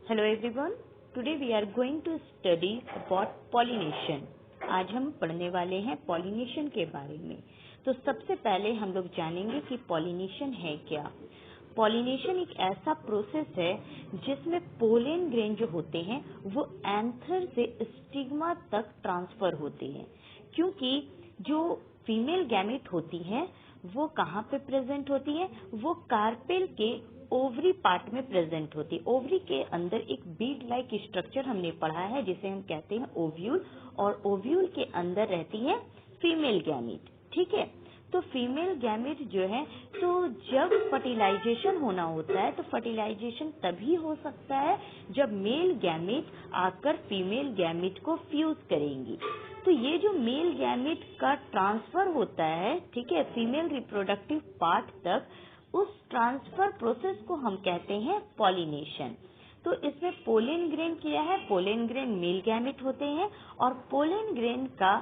Hello everyone. Today we are going to study about pollination. आज हम पढ़ने वाले हैं pollination के बारे में। तो सबसे पहले हम लोग जानेंगे कि pollination है क्या। pollination एक ऐसा प्रोसेस है जिसमें पोलन ग्रेन जो होते हैं वो एंथर से स्टिग्मा तक ट्रांसफर होते हैं, क्योंकि जो फीमेल गैमेट होती हैं वो कहाँ पे प्रेजेंट होती है, वो कार्पेल के ओवरी पार्ट में प्रेजेंट होती है। ओवरी के अंदर एक बीड लाइक स्ट्रक्चर हमने पढ़ा है जिसे हम कहते हैं ओव्यूल, और ओव्यूल के अंदर रहती है फीमेल गैमेट। ठीक है, तो फीमेल गैमेट जो है, तो जब फर्टिलाइजेशन होना होता है तो फर्टिलाइजेशन तभी हो सकता है जब मेल गैमेट आकर फीमेल गैमेट को फ्यूज करेंगी। तो ये जो मेल गैमेट का ट्रांसफर होता है, ठीक है, फीमेल रिप्रोडक्टिव पार्ट तक, उस ट्रांसफर प्रोसेस को हम कहते हैं पॉलिनेशन। तो इसमें पोलन ग्रेन क्या है, पोलन ग्रेन मेल गैमेट होते हैं, और पोलन ग्रेन का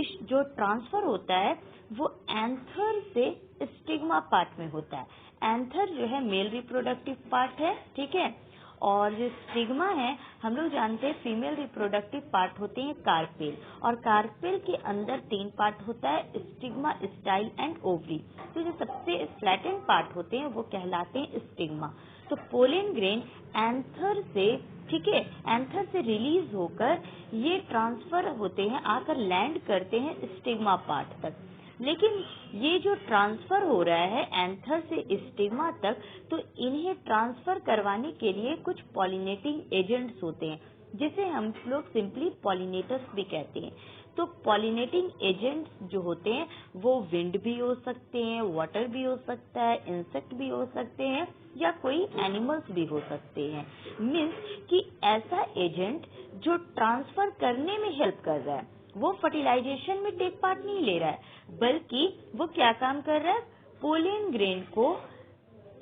जो ट्रांसफर होता है वो एंथर से स्टिग्मा पार्ट में होता है। एंथर जो है मेल रिप्रोडक्टिव पार्ट है, ठीक है, और जो स्टिग्मा है हम लोग जानते हैं फीमेल रिप्रोडक्टिव पार्ट होते हैं कार्पेल, और कार्पेल के अंदर 3 पार्ट होता है, स्टिग्मा, स्टाइल एंड ओवरी। तो जो सबसे फ्लैटेंड पार्ट होते हैं वो कहलाते हैं स्टिग्मा। तो पोलन ग्रेन एंथर से, ठीक है, एंथर से रिलीज होकर ये ट्रांसफर होते हैं, आकर लैंड करते हैं स्टिग्मा पार्ट तक। लेकिन ये जो ट्रांसफर हो रहा है एंथर से स्टिग्मा तक, तो इन्हें ट्रांसफर करवाने के लिए कुछ पॉलिनेटिंग एजेंट्स होते हैं, जिसे हम लोग सिंपली पॉलिनेटर्स भी कहते हैं। तो पॉलिनेटिंग एजेंट्स जो होते हैं वो विंड भी हो सकते हैं, वाटर भी हो सकता है, इंसेक्ट भी हो सकते हैं, या कोई एनिमल्स भी हो सकते हैं। मीन्स कि ऐसा एजेंट जो ट्रांसफर करने में हेल्प कर रहा है, वो फर्टिलाइजेशन में टेक पार्ट नहीं ले रहा है, बल्कि वो क्या काम कर रहा है, पोलन ग्रेन को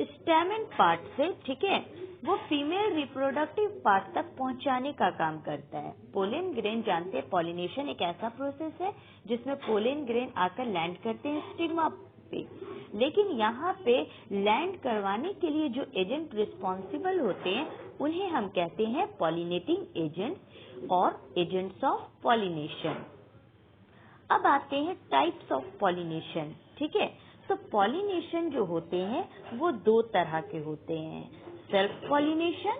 स्टैमेन पार्ट से, ठीक है, वो फीमेल रिप्रोडक्टिव पार्ट तक पहुंचाने का काम करता है। पोलन ग्रेन जानते हैं पॉलिनेशन एक ऐसा प्रोसेस है जिसमें पोलन ग्रेन आकर लैंड करते हैं स्टिग्मा पे, लेकिन यहाँ पे लैंड करवाने के लिए जो एजेंट रिस्पॉन्सिबल होते हैं उन्हें हम कहते हैं पॉलिनेटिंग एजेंट और एजेंट्स ऑफ पॉलिनेशन। अब आते हैं टाइप्स ऑफ पॉलिनेशन, ठीक है। तो पॉलिनेशन जो होते हैं वो 2 तरह के होते हैं, self pollination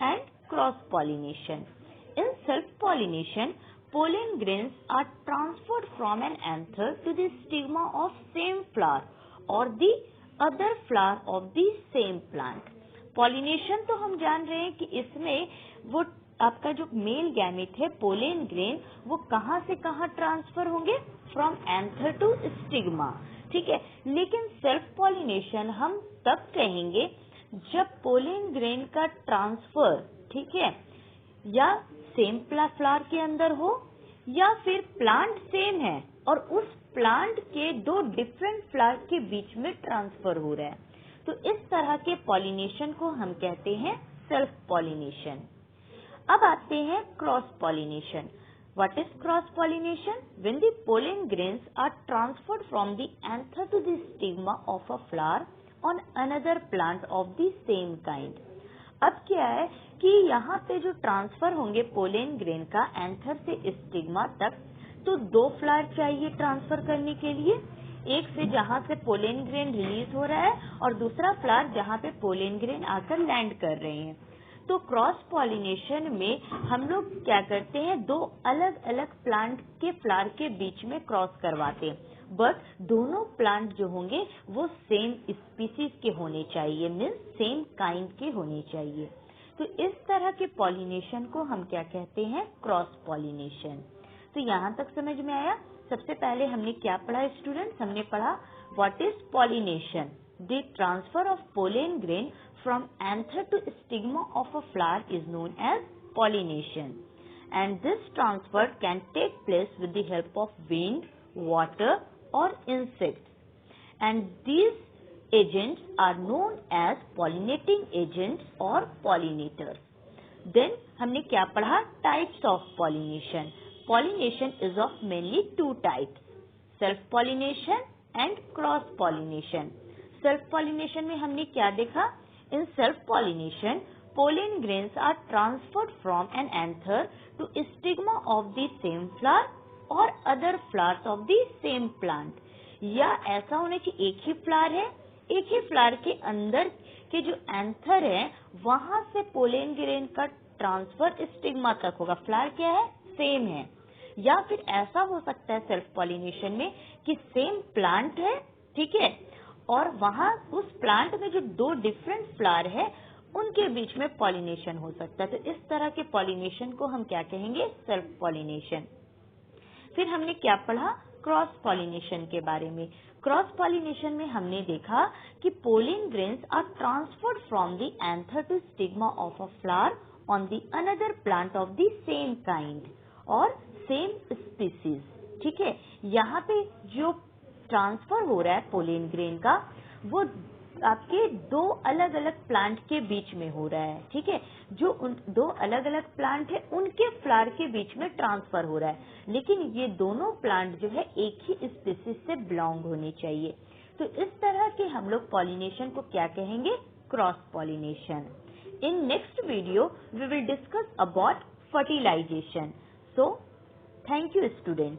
and cross pollination. In self pollination, pollen grains are transferred from an anther to the stigma of same flower or the other flower of the same plant. Pollination तो हम जान रहे हैं कि इसमें वो आपका जो मेल गैमेट है पोलन ग्रेन, वो कहाँ से कहाँ ट्रांसफर होंगे, फ्रॉम एंथर टू स्टिग्मा, ठीक है। लेकिन सेल्फ पॉलिनेशन हम तब कहेंगे जब पोलन ग्रेन का ट्रांसफर, ठीक है, या सेम फ्लावर के अंदर हो, या फिर प्लांट सेम है और उस प्लांट के 2 डिफरेंट फ्लावर के बीच में ट्रांसफर हो रहा है। तो इस तरह के पॉलिनेशन को हम कहते हैं सेल्फ पॉलिनेशन। अब आते हैं cross pollination. What is cross pollination? When the pollen grains are transferred from the anther to the stigma of a flower on another plant of the same kind. अब क्या है कि यहाँ पे जो ट्रांसफर होंगे पोलन ग्रेन का anther से स्टिग्मा तक, तो 2 फ्लावर चाहिए ट्रांसफर करने के लिए, एक से जहाँ से पोलन ग्रेन रिलीज हो रहा है और दूसरा फ्लावर जहाँ पे पोलन ग्रेन आकर लैंड कर रहे हैं। तो क्रॉस पॉलिनेशन में हम लोग क्या करते हैं, 2 अलग अलग प्लांट के फ्लावर के बीच में क्रॉस करवाते हैं, बट दोनों प्लांट जो होंगे वो सेम स्पीसीज के होने चाहिए, मीन्स सेम काइंड के होने चाहिए। तो इस तरह के पॉलिनेशन को हम क्या कहते हैं, क्रॉस पॉलिनेशन। तो यहाँ तक समझ में आया। सबसे पहले हमने क्या पढ़ा स्टूडेंट्स, हमने पढ़ा what is pollination, the transfer of pollen grain from anther to stigma of a flower is known as pollination, and this transfer can take place with the help of wind, water or insects, and these agents are known as pollinating agents or pollinators. Then हमने क्या पढ़ा, types of pollination. Pollination is of mainly 2 types, self pollination and cross pollination. Self pollination में हमने क्या देखा, in self pollination pollen grains are transferred from an anther to stigma of the same flower or other flowers of the same plant. या ऐसा होना चाहिए एक ही flower है, एक ही फ्लावर के अंदर के जो एंथर है वहां से पोलन ग्रेन का ट्रांसफर स्टिग्मा तक होगा। फ्लावर क्या है? सेम है। या फिर ऐसा हो सकता है सेल्फ पॉलिनेशन में कि सेम प्लांट है, ठीक है, और वहां उस प्लांट में जो दो डिफरेंट फ्लावर है उनके बीच में पॉलिनेशन हो सकता है। तो इस तरह के पॉलिनेशन को हम क्या कहेंगे? Self pollination. फिर हमने क्या पढ़ा? क्रॉस पॉलिनेशन के बारे में। क्रॉस पॉलिनेशन में हमने देखा कि pollen grains are transferred from the anther to stigma of a flower on the another plant of the same kind और सेम स्पीसीज। ठीक है, यहाँ पे जो ट्रांसफर हो रहा है पोलन ग्रेन का वो आपके दो अलग अलग प्लांट के बीच में हो रहा है। ठीक है, जो उन दो अलग अलग प्लांट है उनके फ्लावर के बीच में ट्रांसफर हो रहा है, लेकिन ये दोनों प्लांट जो है एक ही स्पीसीज से बिलोंग होने चाहिए। तो इस तरह के हम लोग पॉलिनेशन को क्या कहेंगे? Cross pollination. In next video we will discuss about fertilization. So thank you student.